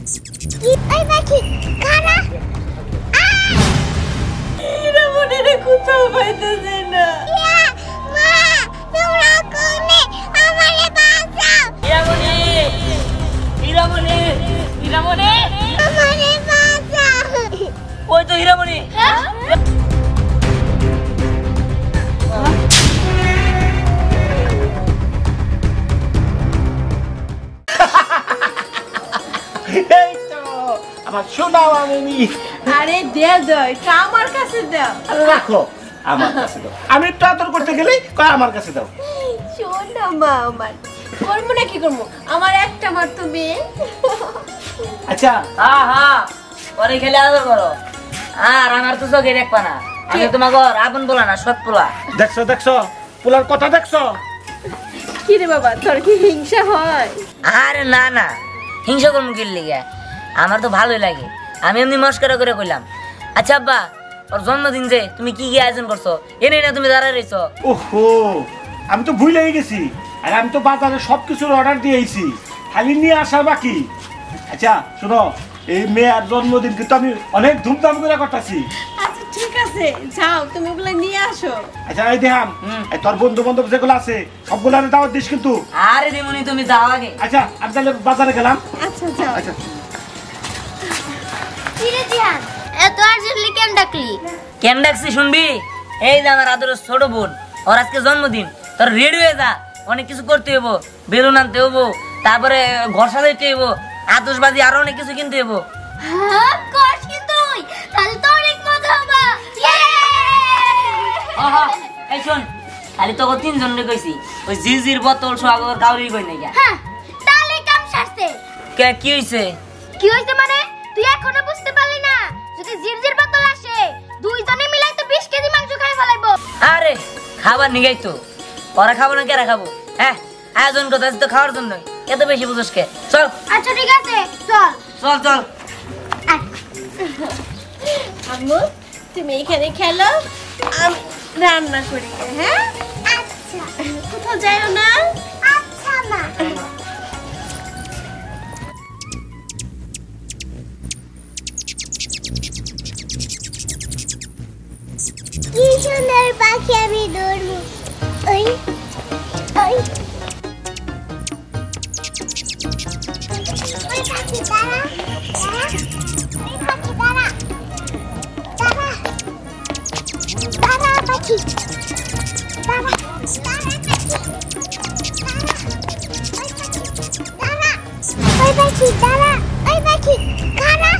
কি এই বাকি কারা হীরামণি রে কোথাও পাইতেছে না মা তোমরা কোনে আমারে বাঁচাও হীরামণি হীরামণি হীরামণি আমারে বাঁচাও ওই তো হীরামণি এই তো আমার সোনা মামুনি। আরে দে দই আমার কাছে দাও আরে রাখো আমার কাছে দাও। আমি একটু আদর করতে গেলেই কয় আমার কাছে দাও। সোনা মা আমার করবো না কি করবো আমার একটা মার তো মেয়ে আচ্ছা হ্যাঁ হ্যাঁ পরে খেলে আদর করো আর আমার তো চোখে দেখবা না আমি তোমাকে আপন বলা না সৎ পোলা দেখছো দেখছো পোলার কথা দেখছো। কি রে বাবা তোর কি হিংসা হয় আরে না না হিংসা করবো কি লিগে আমার তো ভালোই লাগে আমি এমনি মস্করা করে কইলাম। আচ্ছা আব্বা ওর জন্মদিন যে তুমি কি কি আয়োজন করছো এনে না তুমি দাঁড়ায় রইছো। ওহো আমি তো ভুলেই গেছি। আর আমি তো বাজারে সবকিছুর অর্ডার দিয়েছি, খালি নিয়ে আসা বাকি। আচ্ছা শোনো এই মেয়ের জন্মদিন কিন্তু আমি অনেক ধুমধাম করে করতেছি। আচ্ছা ঠিক আছে যাও তুমি ওগুলো নিয়ে আসো আচ্ছা এই দেখাম এই তোর বন্ধু বান্ধব যেগুলো আছে সবগুলো আমি দাওয়াত দিস কিন্তু। আরে দিমুনি তুমি যাও আগে। আচ্ছা আমি তাহলে বাজারে গেলাম। আচ্ছা যাও আচ্ছা কি রে জিহান এত আর্জেন্টলি কেন ডাকলি কেন ডাকছি শুনবি? এই যে আমার আদরের ছোট বোন ওর আজকে জন্মদিন, তোর রেডি হয়ে যা, অনেক কিছু করতে হইব, বেলুন আনতে হইব, তারপরে ঘর সাজাইতে হইব, আতশবাজি আরো অনেক কিছু কিনতে হইব। হ্যাঁ কস কি তুই তাহলে তো অনেক মজা হবে এই শোন খালি তোকে তিনজন রে কইছি, ওই জিজির বোতল সোহাগর কাউরি কই নাই। হ্যাঁ তাহলে কাম সারছে কে কি হইছে? কি হইছে মানে তুই এখনো বুঝতে পারলি না? যদি জিরজির বোতল আসে দুইজনে মিলাই তো 20 কেজি মাংস খাই ফেলাইবো। আরে খাবার নিগাই তো ওরা খাবো না কেরা খাবো? হ্যাঁ আয়োজন কথা তো খাওয়ার জন্যই, এত বেশি বুঝোস কে? চল আচ্ছা ঠিক আছে চল চল চল। আম্মু তুমি এখানে খেলো আমি রান্না করি হ্যাঁ আচ্ছা কোথাও যাইও না আচ্ছা মা কি সুন্দর পাখি আমি ধরবো ওই ওই ওই পাখি দাঁড়া ওই পাখি দাঁড়া দাঁড়া দাঁড়া পাখি দাঁড়া দাঁড়া ওই পাখি দাঁড়া ওই পাখি দাঁড়া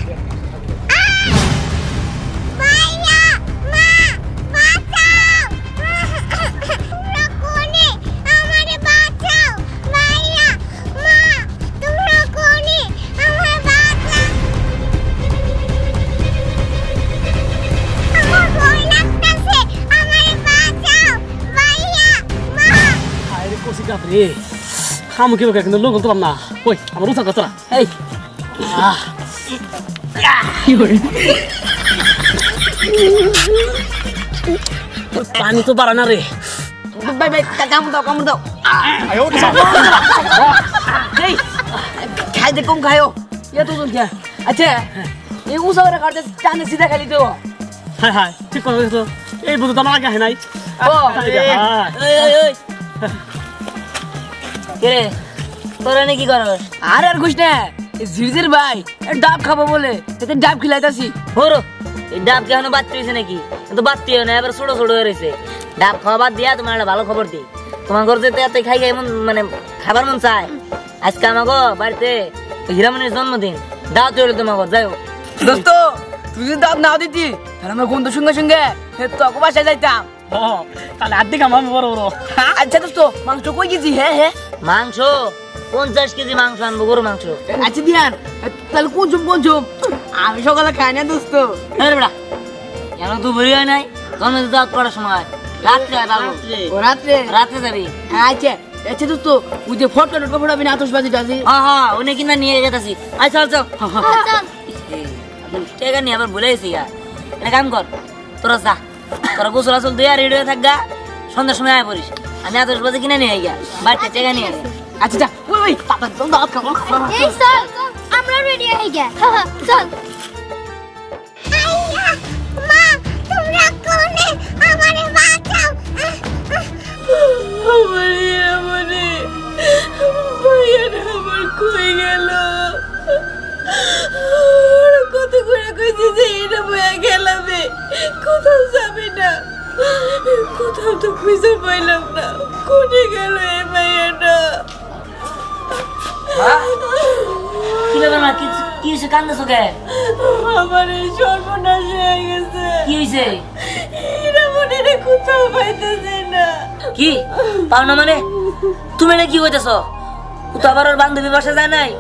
খামু কি কিন্তু লোক বলতাম না। ওই আমার উঠা কথা এই পানি তো বাড়া না রে। বাই বাই কামড় দাও এই খাই দে কম খায়ও ইয়া তো কে আচ্ছা এই উসারে কাটতে টানে সিধা খালি তো। হ্যাঁ হ্যাঁ ঠিক কথা বলছো। এই বুঝো তো আমার আগে নাই। ও এই কে রে তোরা নে কি করস? আর ঘুষ না জিরজির ভাই ডাব খাবো বলে এতে ডাব খিলাইতাছি। হরো এই ডাব কেন বাচ্চা হইছে নাকি? তো বাচ্চা হয় না, এবার ছোট ছোট হয়ে রয়েছে। ডাব খাওয়া বাদ দিয়া তোমার একটা ভালো খবর দিই, তোমার ঘর যেতে এত খাই খাই মন মানে খাবার মন চায়। আজকে আমাকে বাড়িতে হীরামণির জন্মদিন, দাও চলে তোমার ঘর যাই। দোস্ত তুই যদি ডাব নাও দিতি তাহলে আমরা গন্ধ সঙ্গে সঙ্গে তোকে বাসায় যাইতাম। তাহলে আর্ধেক আমার বড় বড়। আচ্ছা দোস্ত মাংস কই গেছি? হ্যাঁ হ্যাঁ মাংস 50 কেজি মাংস আনবো, গরু মাংস। আচ্ছা দিয়ান তাহলে কোন আমি সকালে খাই না দোস্ত। বেড়া কেন তুই বেরি হয় নাই? জন্মদিন দাওয়াত করার সময় রাত্রে হয় বাবু। ও রাত্রে রাত্রে যাবি? আচ্ছা আচ্ছা দোস্ত ওই যে ফটো ফোটাবি না আতশবাজিটা আছে। হ্যাঁ ওনে কিনা নিয়ে যেতেছি। আচ্ছা চল ঠিক আছে আবার ভুলে গেছি। এটা কাম কর, তোরা যা, তোরা গোসল আসল দিয়ে রেডি হয়ে থাকগা, সন্ধ্যার সময় আয় পড়িস। আমি আতশবাজি কিনে নিয়ে গিয়া বাড়িতে টেকা নিয়ে। আচ্ছা যা ওই তাড়াতাড়ি দাওয়াত খাবো। এই চল আমরা রেডি হয়ে এই গে চল আইয়া মা তোমরা কোনে আমারে বাঁচাও আমারে ভাইয়াটা আমার কই গেল কত করে কইছি যে এটা বয়া গেলামে কোথাও যাবে না কোথাও তো খুঁজে পাইলাম না কোনে গেল এ ভাইয়াটা কি ব্যাপার মা কি হয়েছে কান্দাছো কে আমার এই সর্বনাশ হয়ে গেছে কি হয়েছে হীরামণিরে কোথাও পাইতেছে না কি পাও না মানে তুমি না কি হইতেছো ও তো আবার ওর বান্ধবী বাসা যায় নাই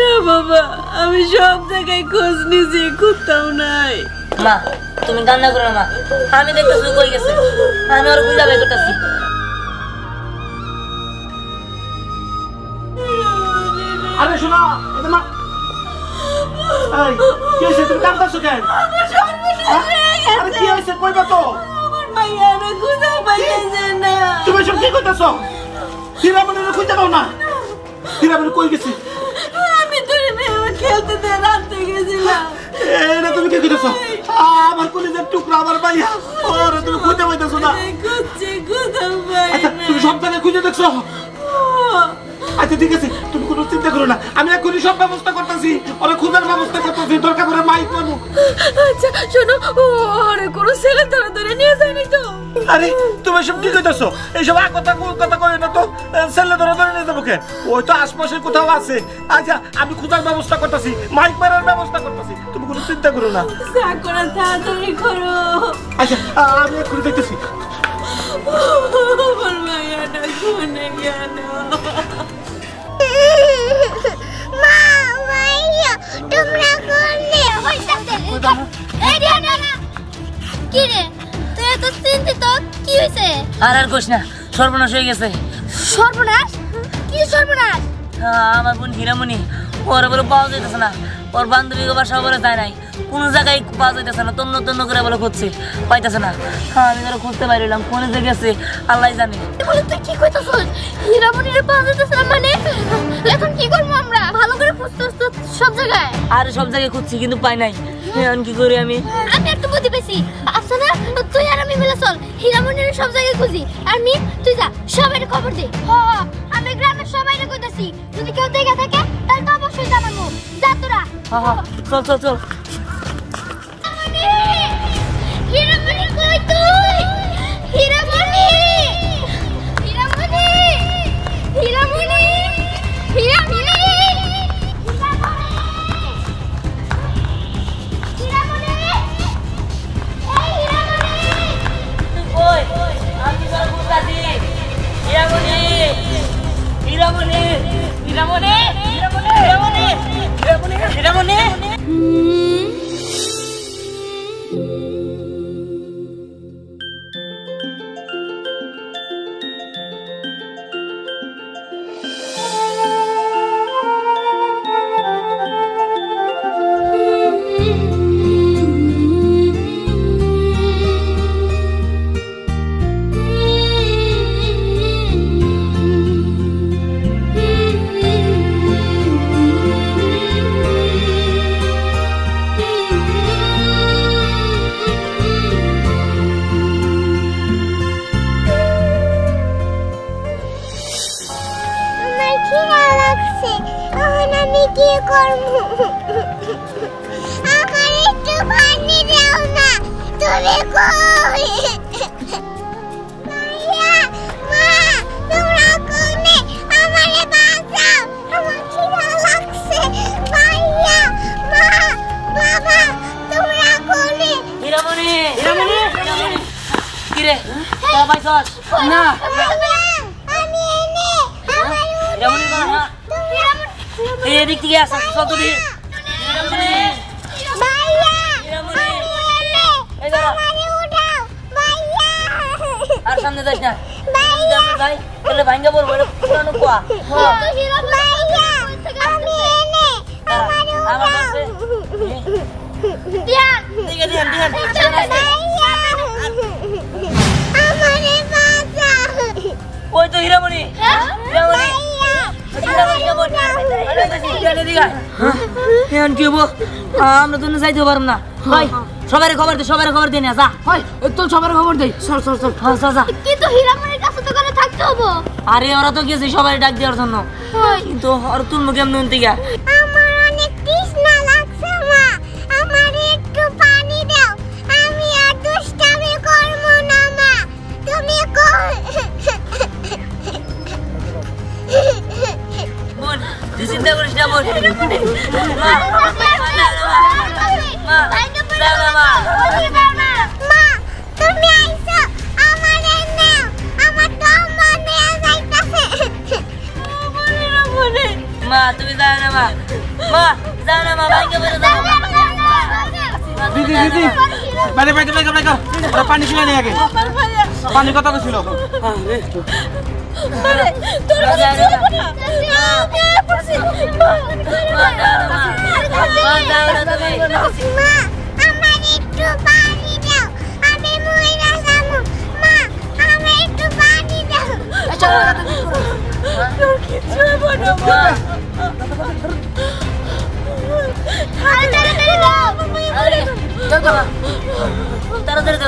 না বাবা আমি সব জায়গায় খোঁজ নিয়েছি কোথাও নাই মা তুমি কান্না করো না আমি দেখতেছি কই গেছে আমি ওর খুঁজে বের করতেছি আরে শোনা এটা মা এই কি হইছে তুমি কাঁদতাছো কেন আরে কি হইছে কইবা তো আমার ভাইয়ারে কোথাও পাইতেছে না তুমি সব কি কইতাছো হীরামণিরে খুঁজে পাও না হীরামণি কই গেছে আমি তোরে মেয়ে খেলতে দিয়ে রাখতে গেছিলাম এটা তুমি কি কইতাছো আমার কলিজার টুকরা আমার ভাইয়া ওরে তুমি খুঁজে পাইতাছো না খুঁজছে কোথাও পাই আচ্ছা তুমি সব জায়গায় খুঁজে দেখছো আচ্ছা ঠিক আছে তুমি কোনো চিন্তা করো না আমি এখনই সব ব্যবস্থা করতেছি ওরা খোঁজার ব্যবস্থা করতেছি দরকার পড়ে মাইক করবো আচ্ছা শোনো ওরে কোনো ছেলে ধরে ধরে নিয়ে যায়নি তো আরে তুমি সব কি কইতাছো এইসব কথা কই না তো ছেলে ধরে ধরে নিয়ে যাবো কেন ওই তো আশপাশে কোথাও আছে আচ্ছা আমি খোঁজার ব্যবস্থা করতেছি মাইক মারার ব্যবস্থা করতেছি তুমি কোনো চিন্তা করো না যা করে তাড়াতাড়ি করো আচ্ছা আমি এখনই দেখতেছি আমার ভাইয়াটা কোনে গেল মা ভাইয়া তোমরা কোনে হইতাছে এই রে না কি রে তুই এত চিন্তিত কি হইছে আর কোশ না সর্বনাশ হয়ে গেছে সর্বনাশ কি সর্বনাশ আমার বোন হীরামণি ওর বলে পাওয়া যাইতেছে না ওর বান্ধবী বাসা বলে যায় নাই কোন জায়গায় পাওয়া যাইতেছে না তন্ন তন্ন করে বলে খুঁজছে পাইতেছে না আমি ধরো খুঁজতে পারিলাম কোনে যে গেছে আল্লাহ জানে বলে তুই কি কইতাছস হীরামণিরে পাওয়া যাইতেছে না মানে এখন কি করব আমরা ভালো করে খুঁজতেছ সব জায়গায় আর সব জায়গায় খুঁজছি কিন্তু পাই নাই এখন কি করি আমি একটু বুদ্ধি পেয়েছি আচ্ছা না তুই আর আমি মিলে চল হীরামণিরে সব জায়গায় খুঁজি আর মিম তুই যা সবাইকে খবর দে আমি গ্রামের সবাইকে কইতাছি যদি কেউ দেখে থাকে তাহলে তো অবশ্যই জানাবো যা তোরা চল চল চল হীরামণি কই তুই হীরামণি হীরামণি হীরামণি হীরামণি কি করব আমার একটু পানি দাও না তুমি কই মাইয়া মা তোমরা কোনে আমারে বাঁচাও আমার খিদা লাগছে মাইয়া মা বাবা তোমরা কোনে হীরামণি হীরামণি কি রে তো ভাই সস না আমি এনে আমার হীরামণি না এই দিক থেকে আসা কত দিন হীরামণি মাইয়া হীরামণি এই আমারে উঠাও মাইয়া আর সামনে যাস না মাইয়া যাই তাহলে ভাঙ্গা পড়বো এটা পুরানো কোয়া তো হিরো মাইয়া আমি এনে আমারে আমার উঠাও কাছে দিয়ান ঠিক আছে দিয়ান মাইয়া আমারে বাঁচাও ওই তো হীরামণি হীরামণি মাইয়া হীরামণি কেমন এখন কি হবো আমরা তো যাইতে পারব না ভাই সবাই খবর দিয়ে যা তোর সবার খবর দেই চল চল চল কিন্তু হীরামণির কাছে তো করে থাকতে হবে। আরে ওরা তো গেছে সবাই ডাক দেওয়ার জন্য কিন্তু আর তুলবো কেমন থেকে আমার অনেক তৃষ্ণা লাগছে মা, আমার একটু পানি দাও, আমি আর দুষ্টামি করব না মা, তুমি বোন তুই চিন্তা করিস না বোন মা তুমি আইছো আমার নাও, আমার দম বন্ধ হয়ে যাইতাছে। মা তুমি যাও না মা যাও না মা ভাইকে বলে যাও দিদি বাইরে পানি ছিল না আগে পানি কথা তো ছিল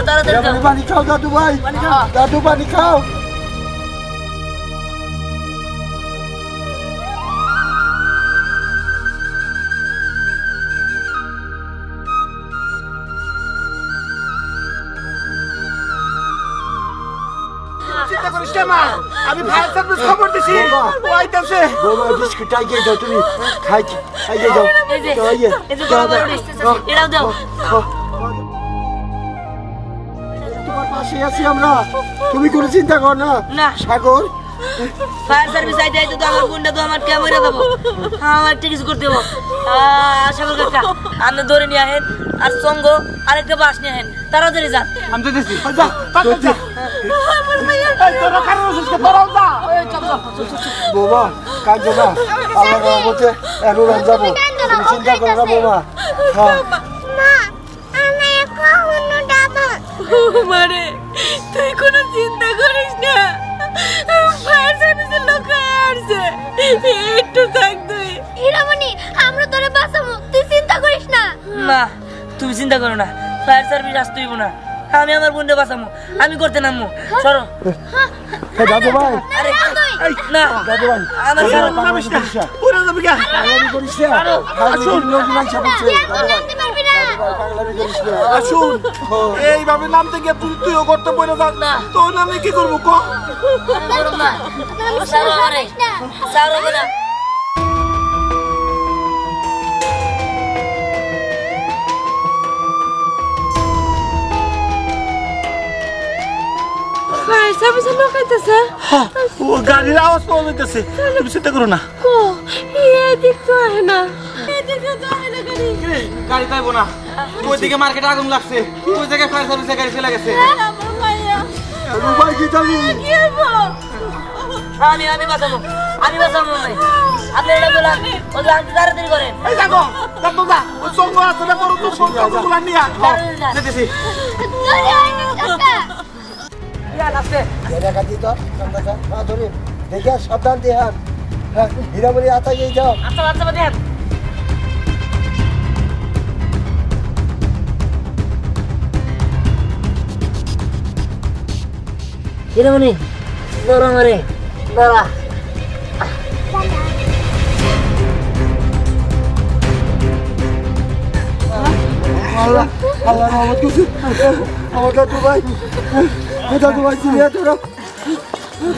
তাড়াতাড়ি পানি খাও দাদু ভাই, দাদু পানি খাও। চিন্তা করিস না মা, আমি ফায়ার সার্ভিস খবর দিছি, ও আইতাছে। বৌমা বিস্কুট আইয়ে দাও, তুমি আইয়ে দাও। এটাও দাও তোমার পাশে আছি আমরা, তুমি কোনো চিন্তা কর না। না সাগর ফায়ার সার্ভিস আইতে আইতে তো আমার গুন্ডা তো আমার ক্যামেরা যাবো, আমার একটা কিছু করতে হবো। সাগর কাকা আপনি ধরে নিয়ে আহেন আর সঙ্গ আরেকটা বাস নিয়ে আহেন, তাড়াতাড়ি যান। আমি তো দিছি বৌমা কাঁদছো না, আল্লাহ রহমতে এখন যাবো, তুমি চিন্তা করো না বৌমা। মারে তুই কোনো চিন্তা করিস না, ফায়ার সার্ভিসের লোক আসছে, একটু থাক তুই। হীরামণি আমরা তোরে বাঁচাবো, তুই চিন্তা করিস না। মা তুমি চিন্তা করো না, ফায়ার সার্ভিস আসতে হইব না, আমি আমার গুন্ডা বাঁচামো, আমি করতে নামবো। সরো দাদু ভাই, আরে না দাদু ভাই আমার সরো পুরো যাবি কা? পাগলামি করিস না, আসুন লোকজন আইসা পড়ছে। জানতে পারবি না। পাগলামি করিস না, আসুন এইভাবে নাম থেকে তুইও করতে পারে না, তোর নামে কি করবো ক? সরো আরে সরো বলা ফায়ার সার্ভিসের লোক আইতেছে। ও গাড়ির আওয়াজ পাওয়া যাইতেছে, তুমি চিন্তা করো না। কো এদিক তো আহে না, এদিক তো আহে না গাড়ি। গাড়ি যাইবো না, ওই দিকে মার্কেটে আগুন লাগছে, ওই জায়গায় ফায়ার সার্ভিসের গাড়ি চলে গেছে। আমার মাইয়া দাদু ভাই কি জানি কি হইব? আমি বাঁচাবো ভাই, আপনি এটা বলেন ওগুলো আপনি তাড়াতাড়ি করেন। এই দেখো দেখো যা, ওই সঙ্গ আছে না, বড় তো সঙ্গগুলা নিয়ে আয়। যেতেছি ধরে আইনি কাকা। দেখা দিত ধরে দেখে সাবধান দিয়ে হাত। হ্যাঁ হীরামণি আতাই যাও। আচ্ছা দেন হীরামণি ধরো মরে ধরা আল্লাহ রহমত করছে আমার দাদু ভাই, দাদু ভাই চিনিয়া তোরা,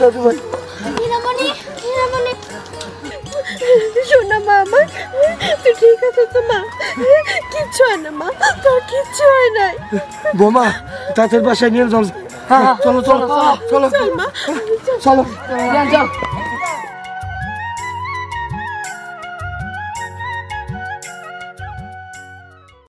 দাদু ভাই। হীরামণি শোনা মা আমার, তুই ঠিক আছে তো মা? কিচ্ছু হয় না মা, তোর কিচ্ছু হয় নাই। বোমা তাদের বাসায় নিয়ে চল, চলো চলো চলো মা চলো। চল